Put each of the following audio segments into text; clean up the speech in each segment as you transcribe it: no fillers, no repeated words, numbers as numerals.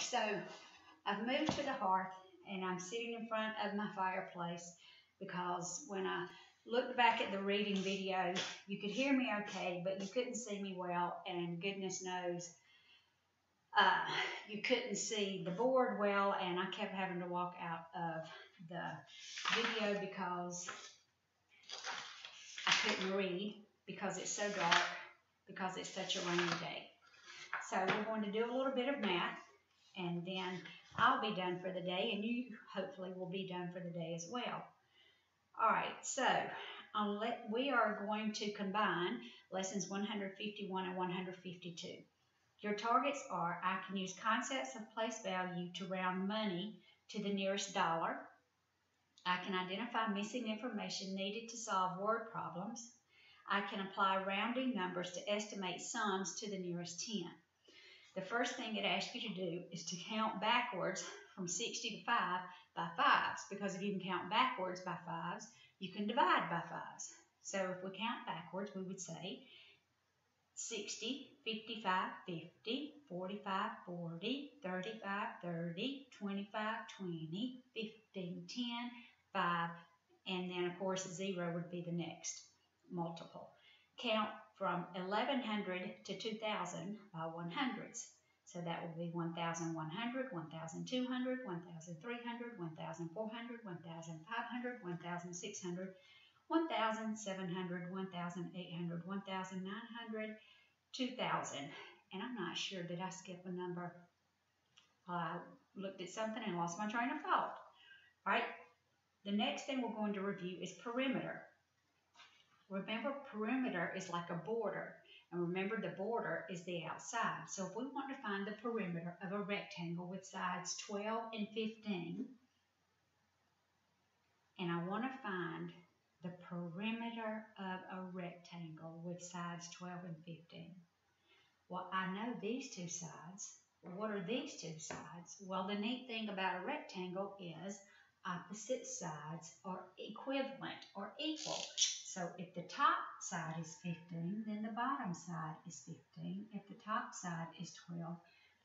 so I've moved to the hearth and I'm sitting in front of my fireplace because when I looked back at the reading video, you could hear me okay, but you couldn't see me well, and goodness knows uh, you couldn't see the board well, and I kept having to walk out of the video because I couldn't read because it's so dark, because it's such a rainy day. So we're going to do a little bit of math, and then I'll be done for the day, and you hopefully will be done for the day as well. All right, so we are going to combine lessons 151 and 152. Your targets are: I can use concepts of place value to round money to the nearest dollar. I can identify missing information needed to solve word problems. I can apply rounding numbers to estimate sums to the nearest 10. The first thing it asks you to do is to count backwards from 60 to 5 by 5s, because if you can count backwards by 5s, you can divide by 5s. So if we count backwards, we would say 60, 55, 50, 45, 40, 35, 30, 25, 20, 15, 10, 5, and then of course 0 would be the next multiple. Count from 1100 to 2000 by 100s. So that will be 1100, 1200, 1300, 1400, 1500, 1600, 1700, 1800, 1900, 2000. And I'm not sure, did I skip a number? I looked at something and lost my train of thought. All right, the next thing we're going to review is perimeter. Remember, perimeter is like a border, and remember the border is the outside. So if we want to find the perimeter of a rectangle with sides 12 and 15, and I want to find the perimeter of a rectangle with sides 12 and 15. Well, I know these two sides. What are these two sides? Well, the neat thing about a rectangle is opposite sides are equivalent or equal. So if the top side is 15, then the bottom side is 15. If the top side is 12,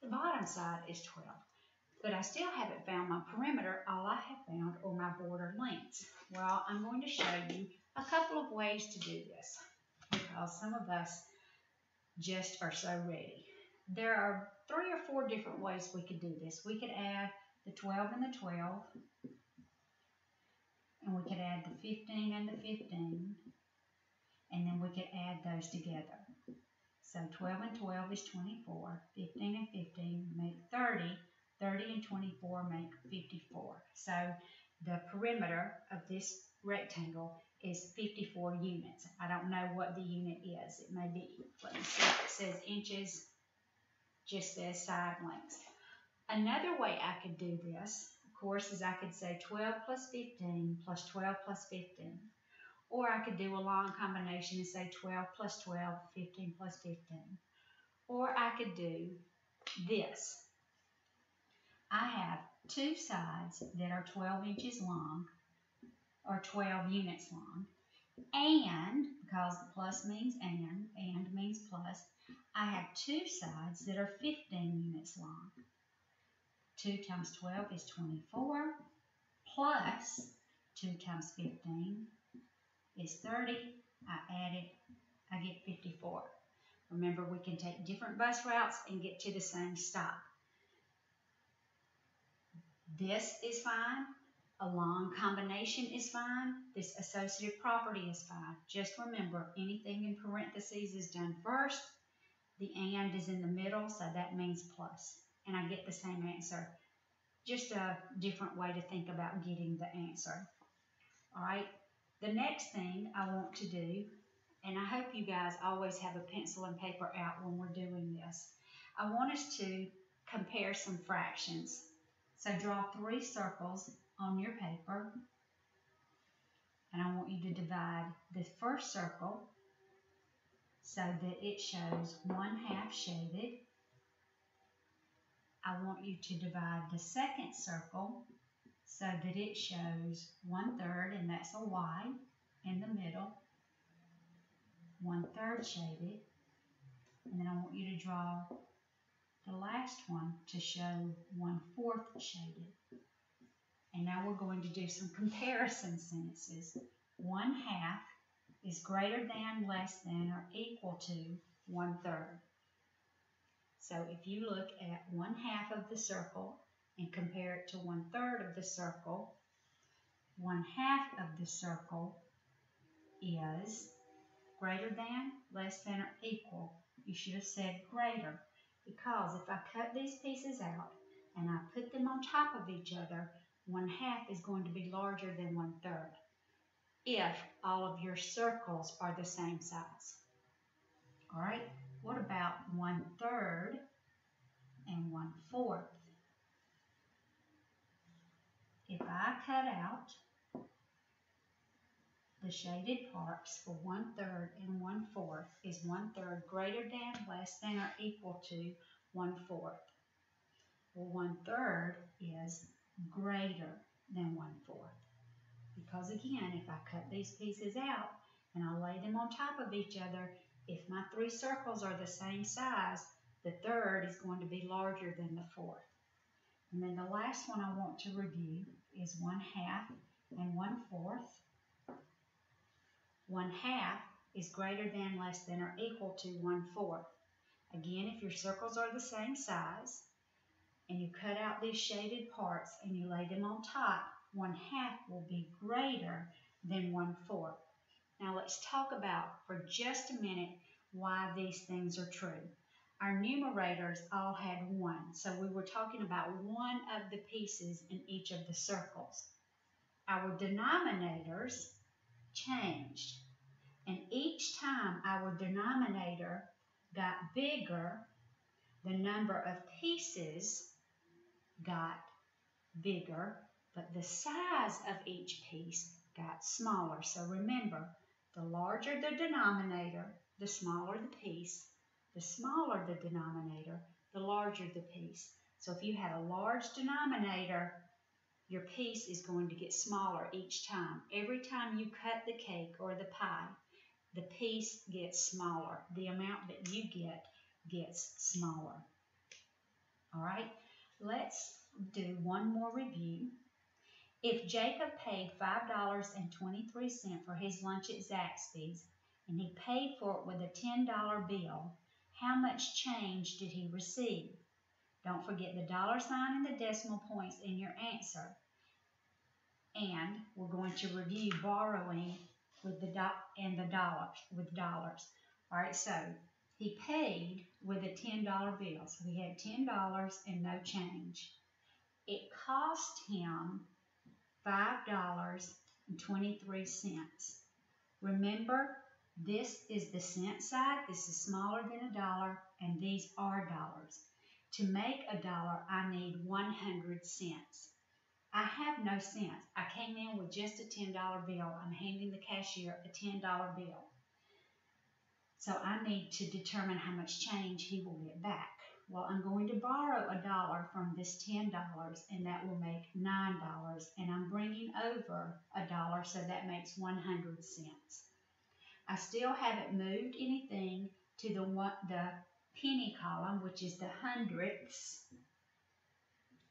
the bottom side is 12. But I still haven't found my perimeter. All I have found are my border lengths. Well, I'm going to show you a couple of ways to do this, because some of us just are so ready. There are 3 or 4 different ways we could do this. We could add the 12 and the 12, and we could add the 15 and the 15, and then we could add those together. So 12 and 12 is 24, 15 and 15 make 30, 30 and 24 make 54. So the perimeter of this rectangle is 54 units. I don't know what the unit is. It may be, let me see if it says inches, just says side lengths. Another way I could do this, of course, is I could say 12 plus 15 plus 12 plus 15. Or I could do a long combination and say 12 plus 12, 15 plus 15. Or I could do this. I have 2 sides that are 12 inches long, or 12 units long, and, because the plus means and means plus, I have 2 sides that are 15 units long. 2 times 12 is 24, plus 2 times 15 is 30. I add it, I get 54. Remember, we can take different bus routes and get to the same stop. This is fine. A long combination is fine. This associative property is fine. Just remember, anything in parentheses is done first. The and is in the middle, so that means plus. And I get the same answer. Just a different way to think about getting the answer. All right. The next thing I want to do, and I hope you guys always have a pencil and paper out when we're doing this, I want us to compare some fractions. So draw 3 circles on your paper, and I want you to divide the first circle so that it shows 1/2 shaded. I want you to divide the second circle so that it shows 1/3, and that's a Y in the middle, 1/3 shaded. And then I want you to draw the last last one to show 1/4 shaded. And now we're going to do some comparison sentences. 1/2 is greater than, less than, or equal to 1/3. So if you look at 1/2 of the circle and compare it to 1/3 of the circle, 1/2 of the circle is greater than, less than, or equal. You should have said greater, because if I cut these pieces out and I put them on top of each other, 1/2 is going to be larger than 1/3 if all of your circles are the same size. All right, what about 1/3 and 1/4? If I cut out the shaded parts for 1/3 and 1/4, is 1/3 greater than, less than, or equal to 1/4? Well, 1/3 is greater than 1/4. Because again, if I cut these pieces out and I lay them on top of each other, if my 3 circles are the same size, the third is going to be larger than the fourth. And then the last one I want to review is 1/2 and 1/4. 1/2 is greater than, less than, or equal to 1/4. Again, if your circles are the same size and you cut out these shaded parts and you lay them on top, 1/2 will be greater than 1/4. Now let's talk about for just a minute why these things are true. Our numerators all had 1, so we were talking about one of the pieces in each of the circles. Our denominators changed, and each time our denominator got bigger, the number of pieces got bigger, but the size of each piece got smaller. So remember, the larger the denominator, the smaller the piece. The smaller the denominator, the larger the piece. So if you had a large denominator, your piece is going to get smaller each time. Every time you cut the cake or the pie, the piece gets smaller. The amount that you get gets smaller. All right, let's do one more review. If Jacob paid $5.23 for his lunch at Zaxby's, and he paid for it with a $10 bill, how much change did he receive? Don't forget the dollar sign and the decimal points in your answer. And we're going to review borrowing with the dollars. All right, so he paid with a $10 bill. So he had $10 and no change. It cost him $5.23. Remember, this is the cent side. This is smaller than a dollar, and these are dollars. To make a dollar, I need 100 cents. I have no cents. I came in with just a $10 bill. I'm handing the cashier a $10 bill. So I need to determine how much change he will get back. Well, I'm going to borrow $1 from this $10, and that will make $9, and I'm bringing over $1, so that makes 100 cents. I still haven't moved anything to the penny column, which is the hundredths.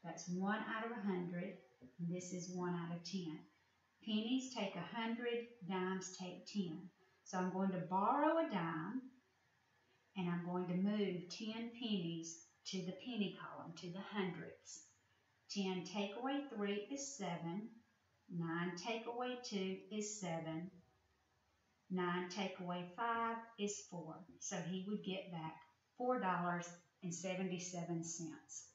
That's 1 out of 100, and this is 1 out of 10. Pennies take 100, dimes take 10. So I'm going to borrow a dime, and I'm going to move 10 pennies to the penny column, to the hundredths. 10 take away 3 is 7. 9 take away 2 is 7. 9 take away 5 is 4. So he would get back $4.77.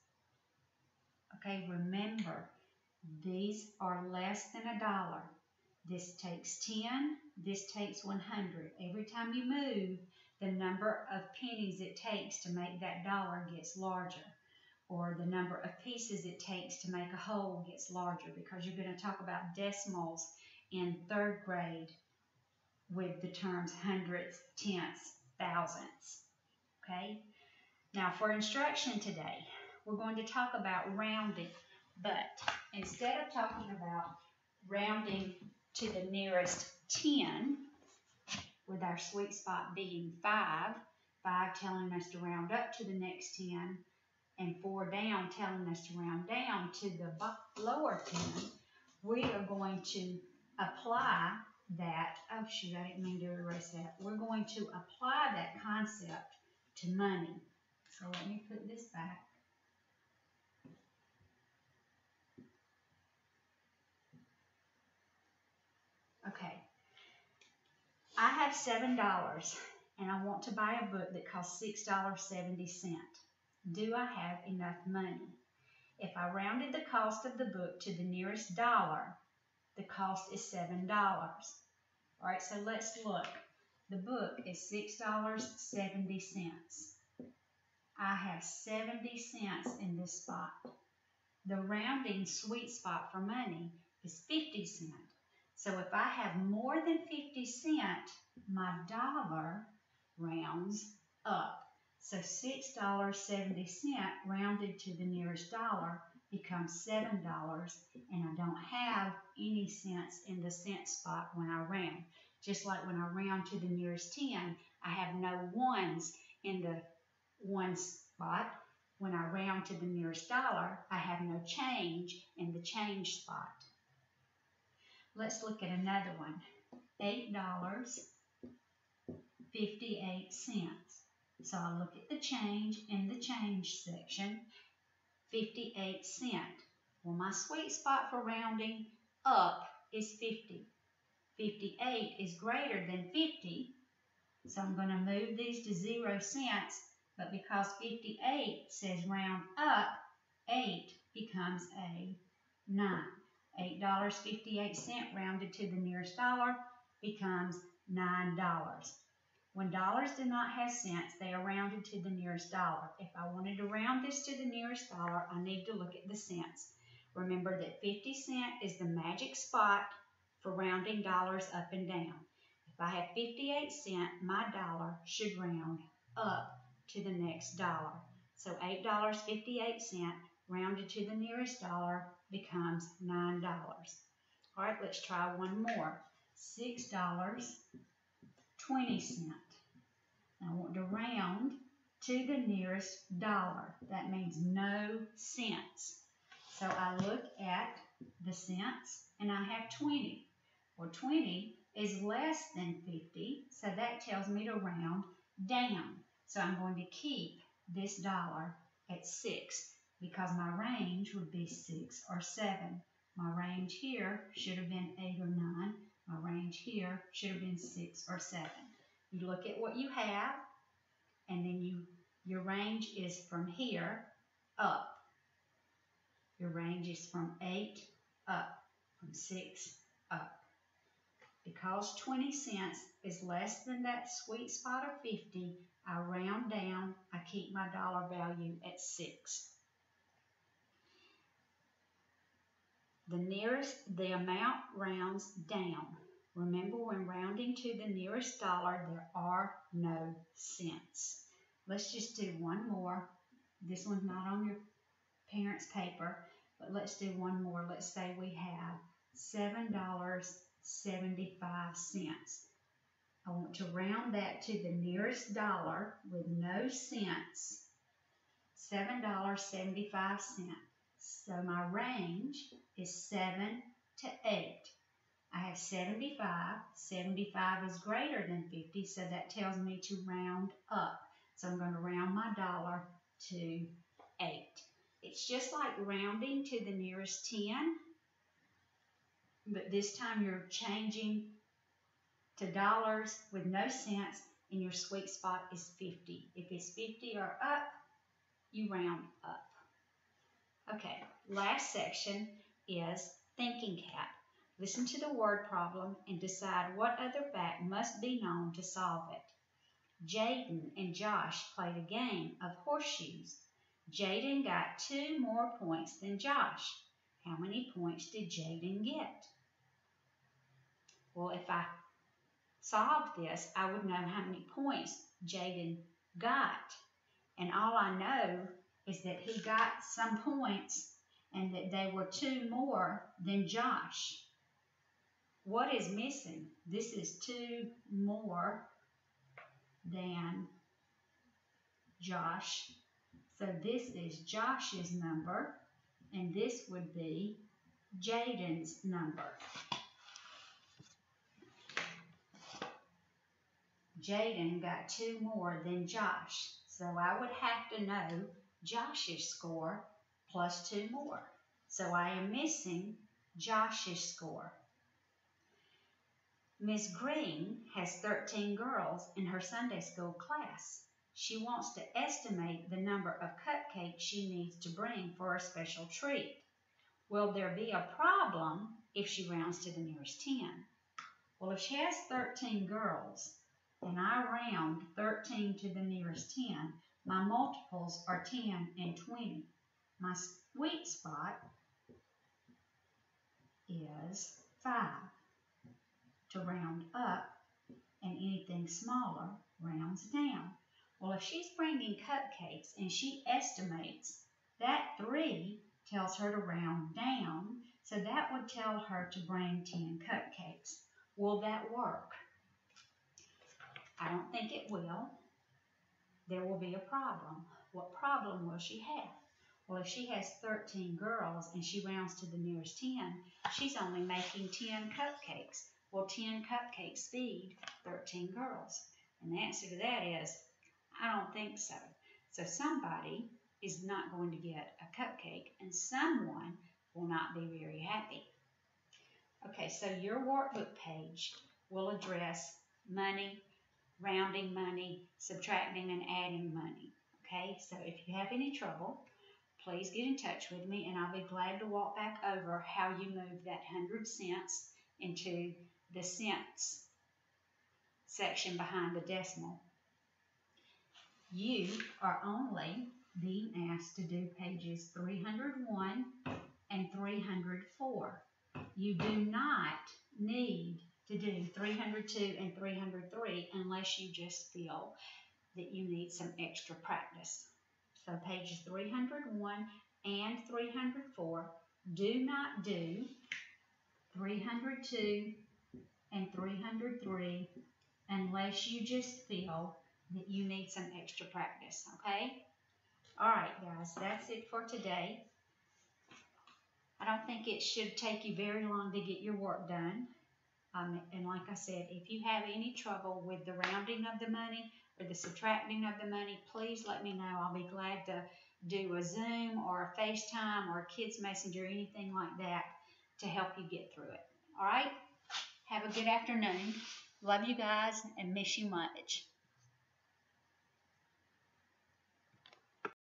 Okay, remember, these are less than a dollar. This takes 10, this takes 100. Every time you move, the number of pennies it takes to make that dollar gets larger, or the number of pieces it takes to make a whole gets larger, because you're going to talk about decimals in 3rd grade with the terms hundredths, tenths, thousandths. Okay? Now for instruction today, we're going to talk about rounding, but instead of talking about rounding to the nearest 10, with our sweet spot being 5 telling us to round up to the next 10, and 4 down, telling us to round down to the lower 10, we are going to apply that. Oh shoot, I didn't mean to erase that. We're going to apply that concept to money. So let me put this back. Okay. I have $7 and I want to buy a book that costs $6.70. Do I have enough money? If I rounded the cost of the book to the nearest dollar, the cost is $7. All right, so let's look. The book is $6.70. I have 70 cents in this spot. The rounding sweet spot for money is 50 cents. So if I have more than 50 cents, my dollar rounds up. So $6.70 rounded to the nearest dollar becomes $7, and I don't have any cents in the cent spot when I round. Just like when I round to the nearest 10, I have no ones in the one spot. When I round to the nearest dollar, I have no change in the change spot. Let's look at another one. $8.58. So I look at the change in the change section, 58 cents. Well, my sweet spot for rounding up is 50. 58 is greater than 50, so I'm going to move these to 0 cents, but because 58 says round up, 8 becomes a 9. $8.58 rounded to the nearest dollar becomes $9. When dollars do not have cents, they are rounded to the nearest dollar. If I wanted to round this to the nearest dollar, I need to look at the cents. Remember that 50 cents is the magic spot for rounding dollars up and down. If I have 58 cents, my dollar should round up to the next dollar. So $8.58 rounded to the nearest dollar becomes $9. All right, let's try one more. $6.20. I want to round to the nearest dollar. That means no cents. So I look at the cents and I have 20. Well, 20 is less than 50, so that tells me to round down. So I'm going to keep this dollar at 6 because my range would be 6 or 7. My range here should have been 8 or 9. My range here should have been 6 or 7. You look at what you have, and then your range is from here up. Your range is from 8 up, from 6 up. Because 20 cents is less than that sweet spot of 50, I round down, I keep my dollar value at 6. The amount rounds down. Remember, when rounding to the nearest dollar, there are no cents. Let's just do one more. This one's not on your parents' paper, but let's do one more. Let's say we have $7.75. I want to round that to the nearest dollar with no cents. $7.75. So my range is 7 to 8. I have 75. 75 is greater than 50, so that tells me to round up. So I'm going to round my dollar to 8. It's just like rounding to the nearest 10, but this time you're changing to dollars with no cents, and your sweet spot is 50. If it's 50 or up, you round up. Okay, last section is thinking cap. Listen to the word problem and decide what other fact must be known to solve it. Jaden and Josh played a game of horseshoes. Jaden got 2 more points than Josh. How many points did Jaden get? Well, if I solved this, I would know how many points Jaden got. And all I know is that he got some points and that they were 2 more than Josh. What is missing? This is 2 more than Josh. So this is Josh's number, and this would be Jaden's number. Jaden got 2 more than Josh, so I would have to know Josh's score plus 2 more. So I am missing Josh's score. Miss Green has 13 girls in her Sunday school class. She wants to estimate the number of cupcakes she needs to bring for a special treat. Will there be a problem if she rounds to the nearest 10? Well, if she has 13 girls, and I round 13 to the nearest 10, my multiples are 10 and 20. My sweet spot is 5 to round up, and anything smaller rounds down. Well, if she's bringing cupcakes and she estimates that 3 tells her to round down, so that would tell her to bring 10 cupcakes. Will that work? I don't think it will. There will be a problem. What problem will she have? Well, if she has 13 girls and she rounds to the nearest 10, she's only making 10 cupcakes. Well, 10 cupcakes feed 13 girls. And the answer to that is, I don't think so. So somebody is not going to get a cupcake, and someone will not be very happy. Okay, so your workbook page will address money, rounding money, subtracting and adding money. Okay, so if you have any trouble, please get in touch with me, and I'll be glad to walk back over how you move that 100 cents into the cents section behind the decimal. You are only being asked to do pages 301 and 304. You do not need to do 302 and 303 unless you just feel that you need some extra practice. So pages 301 and 304, do not do 302 and 303 unless you just feel that you need some extra practice, okay? All right, guys, that's it for today. I don't think it should take you very long to get your work done. And like I said, if you have any trouble with the rounding of the money or the subtracting of the money, please let me know. I'll be glad to do a Zoom or a FaceTime or a Kids Messenger, anything like that, to help you get through it. All right? Have a good afternoon. Love you guys and miss you much.